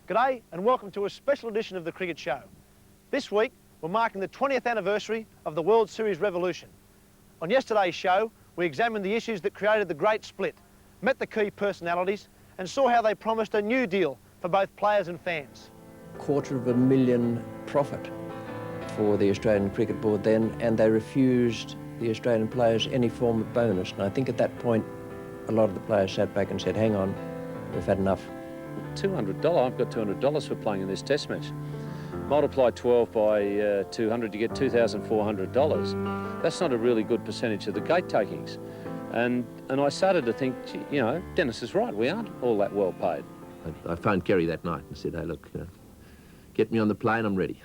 G'day and welcome to a special edition of the Cricket Show. This week we're marking the 20th anniversary of the World Series revolution. On yesterday's show we examined the issues that created the great split, met the key personalities and saw how they promised a new deal for both players and fans. $250,000 profit for the Australian Cricket Board then, and they refused the Australian players any form of bonus. And I think at that point a lot of the players sat back and said, hang on, we've had enough. $200, I've got $200 for playing in this test match. Multiply 12 by 200, you get $2,400. That's not a really good percentage of the gate takings. And I started to think, you know, Dennis is right, we aren't all that well paid. I phoned Kerry that night and said, hey, look, get me on the plane, I'm ready.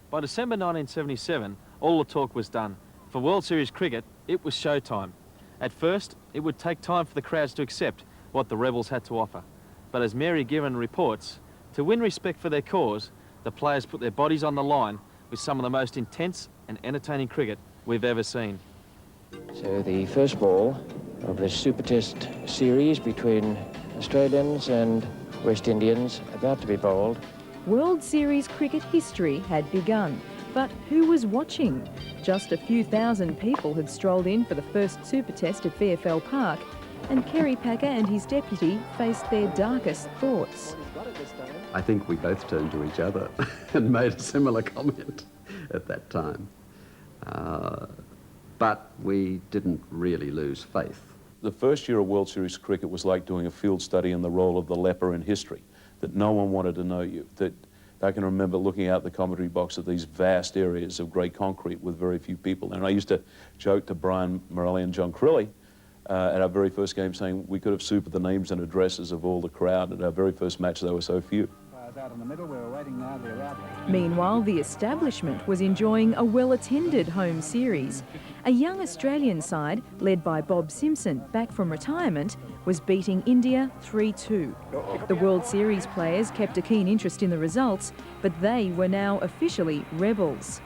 By December 1977, all the talk was done. For World Series cricket, it was showtime. At first, it would take time for the crowds to accept what the Rebels had to offer. But as Mary Given reports, to win respect for their cause, the players put their bodies on the line with some of the most intense and entertaining cricket we've ever seen. So the first ball of the Super Test series between Australians and West Indians about to be bowled. World Series cricket history had begun, but who was watching? Just a few thousand people had strolled in for the first Super Test at VFL Park, and Kerry Packer and his deputy faced their darkest thoughts. I think we both turned to each other and made a similar comment at that time. But we didn't really lose faith. The first year of World Series cricket was like doing a field study in the role of the leper in history, that no one wanted to know you, that I can remember looking out the commentary box at these vast areas of grey concrete with very few people. And I used to joke to Brian Morelli and John Crilly at our very first game saying we could have supered the names and addresses of all the crowd. At our very first match there were so few. Meanwhile, the establishment was enjoying a well-attended home series. A young Australian side, led by Bob Simpson, back from retirement, was beating India 3-2. The World Series players kept a keen interest in the results, but they were now officially rebels.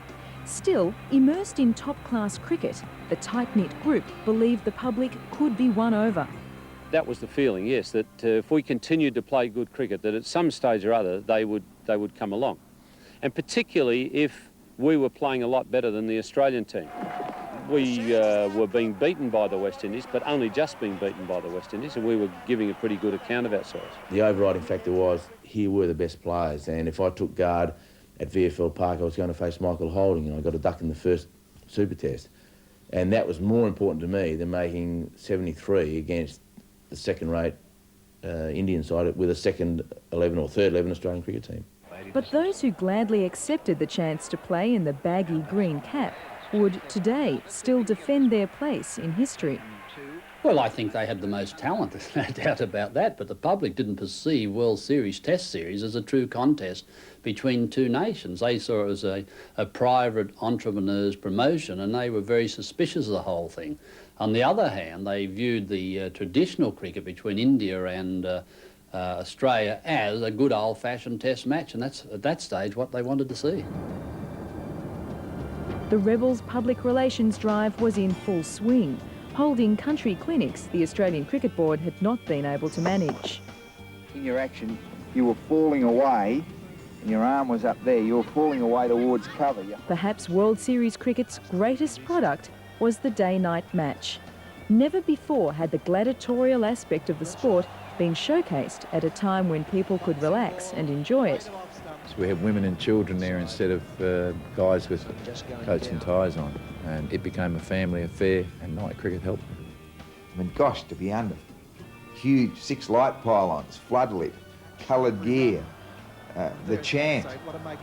Still, immersed in top-class cricket, the tight-knit group believed the public could be won over. That was the feeling, yes, that if we continued to play good cricket, that at some stage or other they would come along. And particularly if we were playing a lot better than the Australian team. We were being beaten by the West Indies, but only just being beaten by the West Indies, and we were giving a pretty good account of ourselves. The overriding factor was here were the best players, and if I took guard at VFL Park, I was going to face Michael Holding, and I got a duck in the first Super Test. And that was more important to me than making 73 against the second-rate Indian side with a second 11 or third 11 Australian cricket team. But those who gladly accepted the chance to play in the baggy green cap would today still defend their place in history. Well, I think they had the most talent, there's no doubt about that, but the public didn't perceive World Series Test Series as a true contest between two nations. They saw it as a private entrepreneur's promotion, and they were very suspicious of the whole thing. On the other hand, they viewed the traditional cricket between India and Australia as a good old-fashioned test match, and that's, at that stage, what they wanted to see. The Rebels' public relations drive was in full swing, holding country clinics the Australian Cricket Board had not been able to manage. In your action, you were falling away, and your arm was up there. You were falling away towards cover. Perhaps World Series cricket's greatest product was the day-night match. Never before had the gladiatorial aspect of the sport been showcased at a time when people could relax and enjoy it. So we had women and children there instead of guys with coats and ties on, and it became a family affair, and night cricket helped. I mean, gosh, to be under huge 6 light pylons, floodlit, coloured gear, the chant,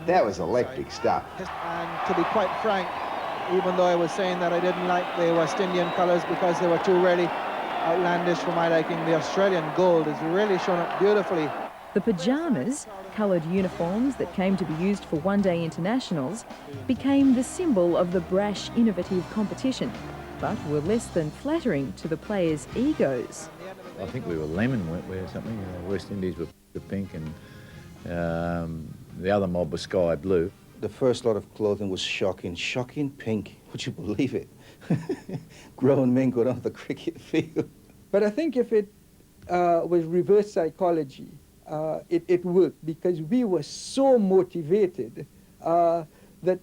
that was electric stuff. And to be quite frank, even though I was saying that I didn't like the West Indian colours because they were too really outlandish for my liking, the Australian gold has really shown up beautifully. The pyjamas, coloured uniforms that came to be used for one-day internationals, became the symbol of the brash, innovative competition, but were less than flattering to the players' egos. I think we were lemon, weren't we, or something? West Indies were the pink, and the other mob was sky blue. The first lot of clothing was shocking pink. Would you believe it? Grown men got on the cricket field. But I think if it was reverse psychology, it worked, because we were so motivated that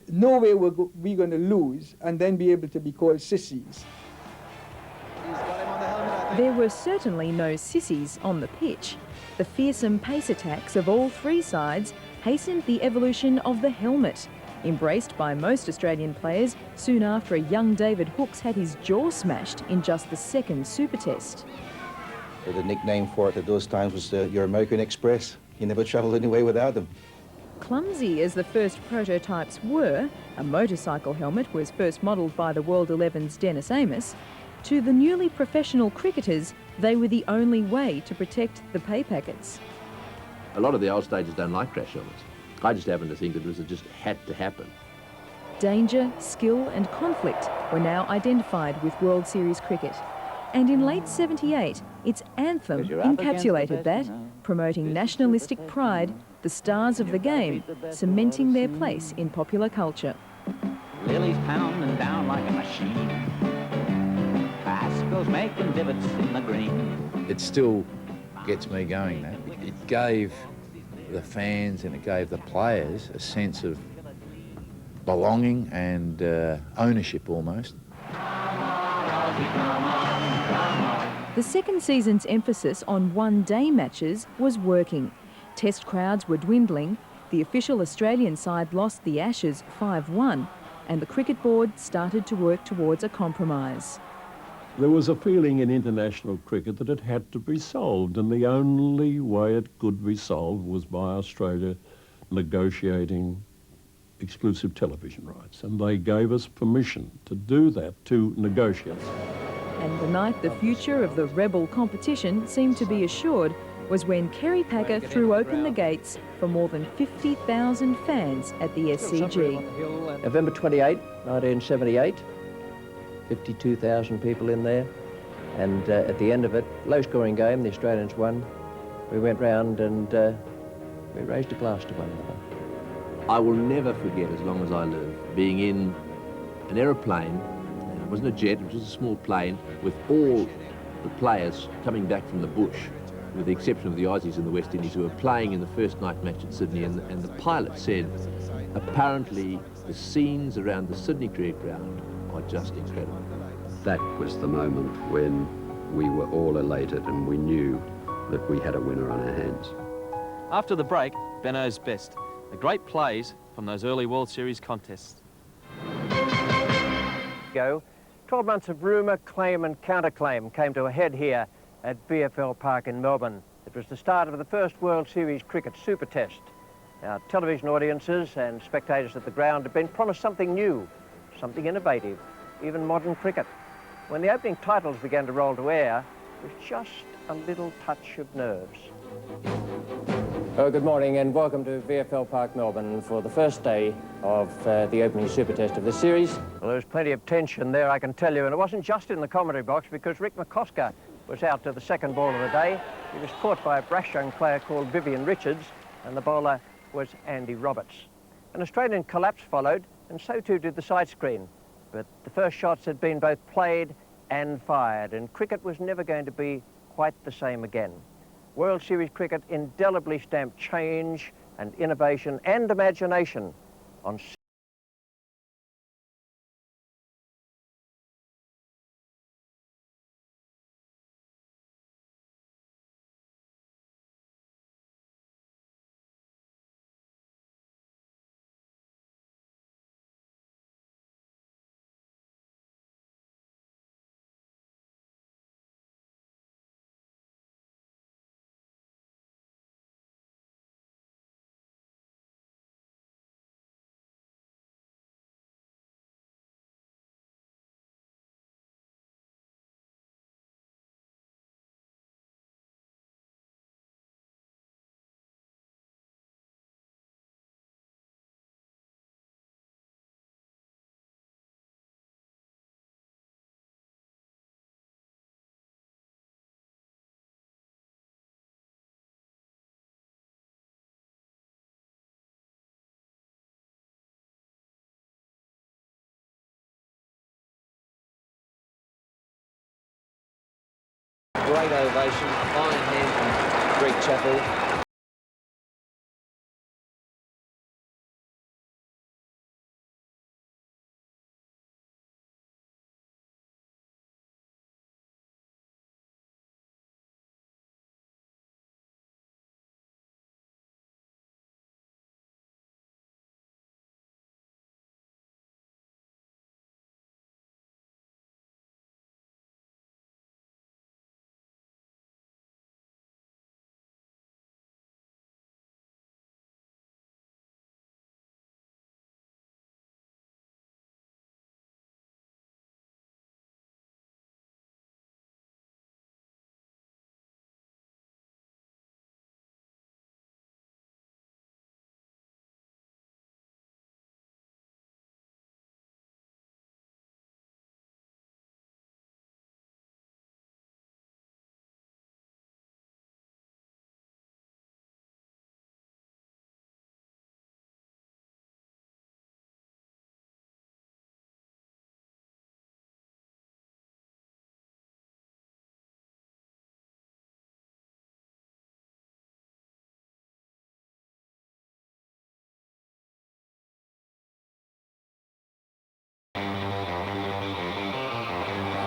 no way we're going to lose and then be able to be called sissies. There were certainly no sissies on the pitch. The fearsome pace attacks of all three sides hastened the evolution of the helmet, embraced by most Australian players soon after a young David Hooks had his jaw smashed in just the second Super Test. The nickname for it at those times was your American Express. You never travelled anywhere without them. Clumsy as the first prototypes were, a motorcycle helmet was first modelled by the World 11's Dennis Amos. To the newly professional cricketers, they were the only way to protect the pay packets. A lot of the old stagers don't like crash helmets. I just happen to think that it just had to happen. Danger, skill and conflict were now identified with World Series cricket. And in late '78, its anthem encapsulated that, promoting nationalistic pride, the stars of the game cementing their place in popular culture. Lily's pounding down like a machine. Pascal's making divots in the green. It still gets me going, that. It gave the fans and it gave the players a sense of belonging and ownership almost. The second season's emphasis on one-day matches was working. Test crowds were dwindling, the official Australian side lost the Ashes 5-1, and the cricket board started to work towards a compromise. There was a feeling in international cricket that it had to be solved, and the only way it could be solved was by Australia negotiating exclusive television rights, and they gave us permission to do that, to negotiate. And the night the future of the rebel competition seemed to be assured was when Kerry Packer threw open the gates for more than 50,000 fans at the SCG. November 28, 1978, 52,000 people in there, and at the end of it, low-scoring game, the Australians won. We went round and we raised a glass to one another. I will never forget, as long as I live, being in an aeroplane. It wasn't a jet, it was just a small plane, with all the players coming back from the bush, with the exception of the Aussies and the West Indies, who were playing in the first night match at Sydney, and the pilot said, apparently the scenes around the Sydney cricket ground are just incredible. That was the moment when we were all elated and we knew that we had a winner on our hands. After the break, Benno's best, the great plays from those early World Series contests. 12 months of rumour, claim and counterclaim came to a head here at VFL Park in Melbourne. It was the start of the first World Series cricket Super Test. Our television audiences and spectators at the ground had been promised something new, something innovative, even modern cricket. When the opening titles began to roll to air, it was just a little touch of nerves. Oh, good morning and welcome to VFL Park Melbourne for the first day of the opening Super Test of this series. Well, there was plenty of tension there, I can tell you, and it wasn't just in the commentary box, because Rick McCosker was out to the second ball of the day. He was caught by a brash young player called Vivian Richards, and the bowler was Andy Roberts. An Australian collapse followed, and so too did the side screen. But the first shots had been both played and fired, and cricket was never going to be quite the same again. World Series cricket indelibly stamped change and innovation and imagination on Great ovation, fine hand from Greg Chappell.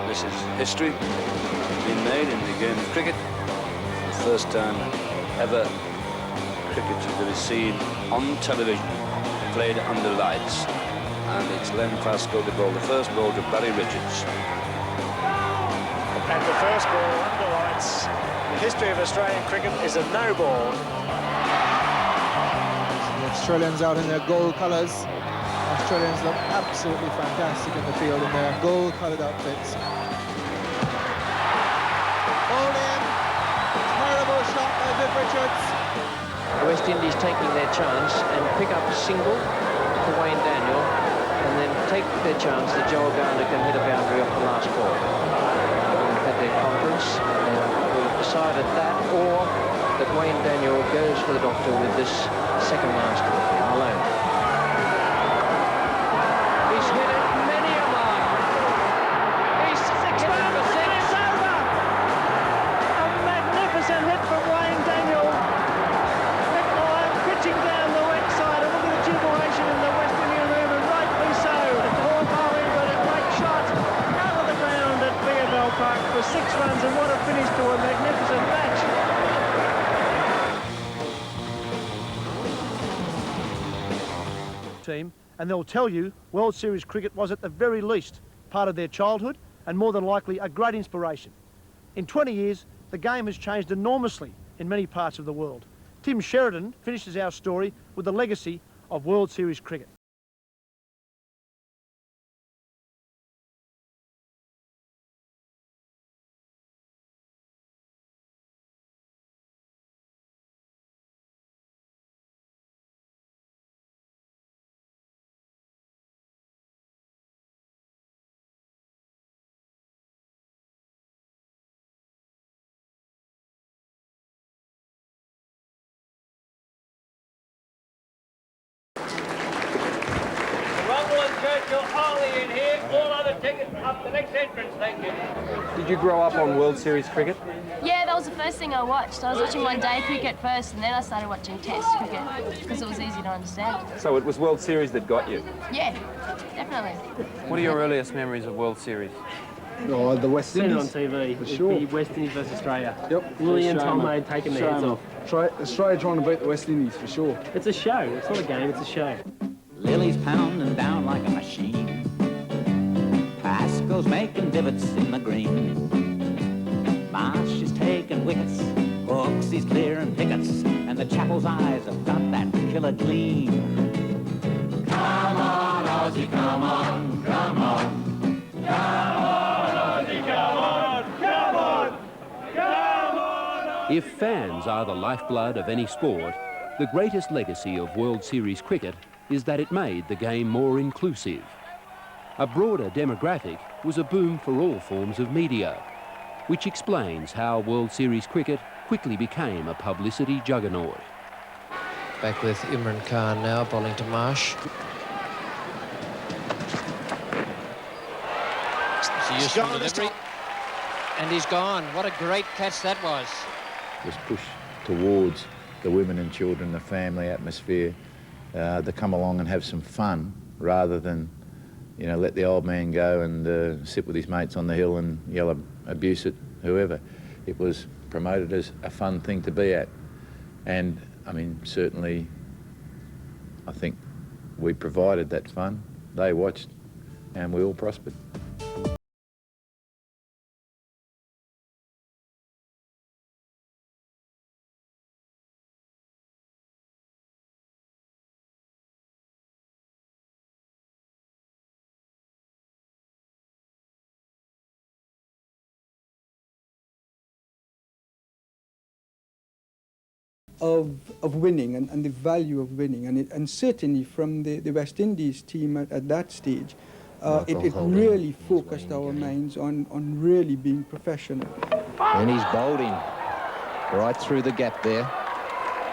This is history being made in the game of cricket. The first time ever cricket is going to be seen on television, played under lights. And it's Len Pascoe to bowl the first ball to Barry Richards. And the first ball under lights. The history of Australian cricket is a no ball. The Australians out in their gold colours. Australians look absolutely fantastic in the field in their gold-coloured outfits. Bowled in. Terrible shot by Viv Richards. The West Indies taking their chance and pick up a single to Wayne Daniel and then take their chance that Joel Garner can hit a boundary off the last ball. They've had their conference and will have decided that, or that Wayne Daniel goes for the doctor with this second last ball alone. He's hit it many a mile. He's 6 runs and it's over. A magnificent hit from Wayne Daniel. Mick Lyon pitching down the wet side. And look at the jubilation in the West Indian room, and rightly so. It's all bowling, but a great shot out of the ground at Beerville Park for 6 runs, and what a finish to a magnificent match. Team, and they'll tell you World Series cricket was at the very least part of their childhood and more than likely a great inspiration. In 20 years, the game has changed enormously in many parts of the world. Tim Sheridan finishes our story with the legacy of World Series cricket. Ollie in here. All other tickets up the next entrance, thank you. Did you grow up on World Series cricket? Yeah, that was the first thing I watched. I was watching one day cricket first, and then I started watching Test cricket because it was easy to understand. So it was World Series that got you? Yeah, definitely. What are your earliest memories of World Series? Oh, the West Indies. Seen it on TV. For sure. The West Indies versus Australia. Yep. Willie and Tom May taking their heads off. Australia trying to beat the West Indies, for sure. It's a show. It's not a game, it's a show. Lily's pounding down like a machine. Pascoe's making divots in the green. Marsh is taking wickets. Hooks he's clearing pickets. And the Chapel's eyes have got that killer gleam. Come on, Aussie, come on, come on. Come on, Aussie, come on, come on, come on. If fans are the lifeblood of any sport, the greatest legacy of World Series cricket is that it made the game more inclusive. A broader demographic was a boom for all forms of media, which explains how World Series cricket quickly became a publicity juggernaut. Back with Imran Khan now, bowling to Marsh. It's a useful delivery. And he's gone. What a great catch that was. Was pushed towards the women and children, the family atmosphere, to come along and have some fun rather than, you know, let the old man go and sit with his mates on the hill and yell abuse at whoever. It was promoted as a fun thing to be at. And, I mean, certainly, I think we provided that fun. They watched and we all prospered. Of winning and the value of winning, and certainly from the West Indies team at that stage, it really focused our minds on really being professional. And he's bowled him right through the gap there.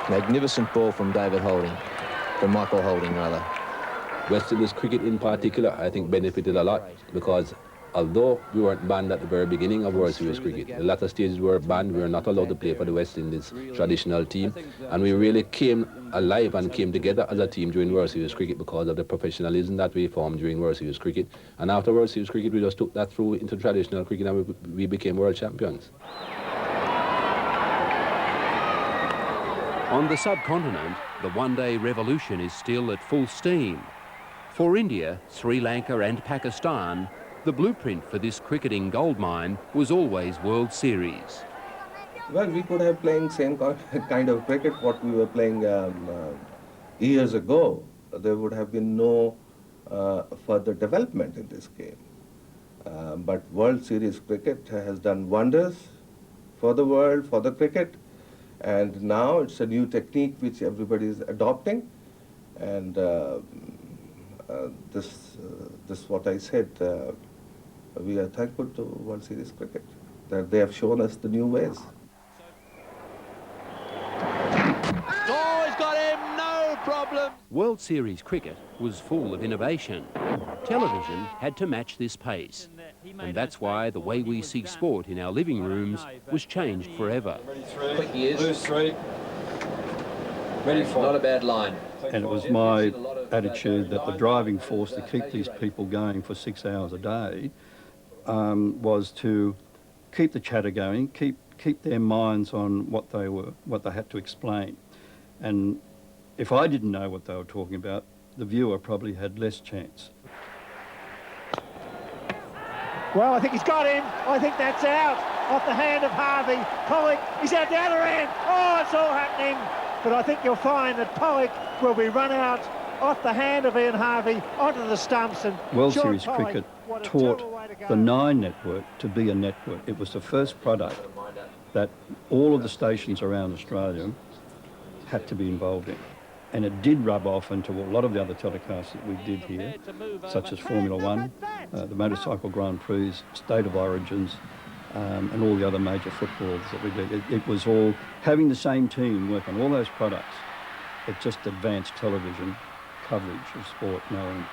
Magnificent ball from David Holding, from Michael Holding rather. West Indies cricket in particular, I think, benefited a lot because although we weren't banned at the very beginning of World Series cricket, the latter stages were banned. We were not allowed to play for the West Indies traditional team, and we really came alive and came together as a team during World Series cricket because of the professionalism that we formed during World Series cricket. And after World Series cricket, we just took that through into traditional cricket, and we became world champions. On the subcontinent, the one-day revolution is still at full steam. For India, Sri Lanka and Pakistan, the blueprint for this cricketing goldmine was always World Series. Well, we could have playing same kind of cricket what we were playing years ago. There would have been no further development in this game. But World Series cricket has done wonders for the world, for the cricket, and now it's a new technique which everybody is adopting. And this what I said. We are thankful to World Series cricket that they have shown us the new ways. Oh, he's got him, no problem. World Series cricket was full of innovation. Television had to match this pace. And that's why the way we see sport in our living rooms was changed forever. Quick years. Lose three. Ready for. Not a bad line. And it was my attitude that the driving force to keep these people going for 6 hours a day was to keep the chatter going, keep their minds on what they had to explain. And if I didn't know what they were talking about, the viewer probably had less chance. Well, I think he's got him. I think that's out. Off the hand of Harvey. Pollock, he's out the other end. Oh, it's all happening. But I think you'll find that Pollock will be run out off the hand of Ian Harvey onto the stumps. And World Series cricket taught the Nine network to be a network. It was the first product that all of the stations around Australia had to be involved in. And it did rub off into a lot of the other telecasts that we did here, such as Formula One, the Motorcycle Grand Prix, State of Origins, and all the other major footballs that we did. It was all having the same team work on all those products. It just advanced television coverage of sport now.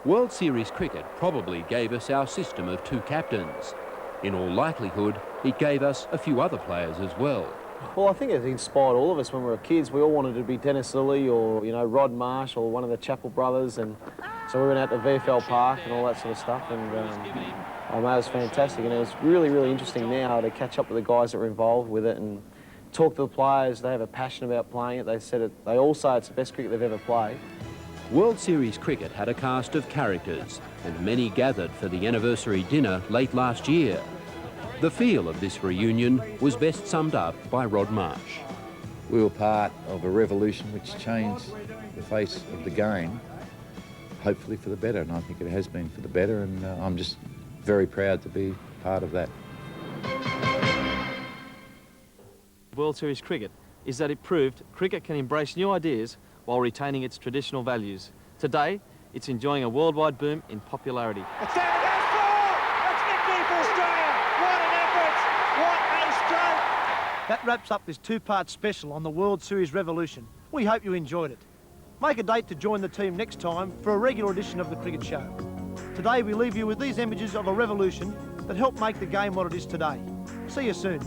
World Series cricket probably gave us our system of two captains. In all likelihood, it gave us a few other players as well. Well, I think it inspired all of us when we were kids. We all wanted to be Dennis Lilly or, you know, Rod Marsh or one of the Chappell brothers, and so we went out to VFL Park and all that sort of stuff, and oh, man, it was fantastic. And it was really, really interesting now to catch up with the guys that were involved with it and talk to the players. They have a passion about playing it. They all say it's the best cricket they've ever played. World Series cricket had a cast of characters, and many gathered for the anniversary dinner late last year. The feel of this reunion was best summed up by Rod Marsh. We were part of a revolution which changed the face of the game, hopefully for the better, and I think it has been for the better, and I'm just very proud to be part of that. World Series cricket is that it proved cricket can embrace new ideas while retaining its traditional values. Today, it's enjoying a worldwide boom in popularity. It's down to go four! That's victory for Australia! What an effort! What a stroke! That wraps up this two-part special on the World Series Revolution. We hope you enjoyed it. Make a date to join the team next time for a regular edition of The Cricket Show. Today we leave you with these images of a revolution that helped make the game what it is today. See you soon.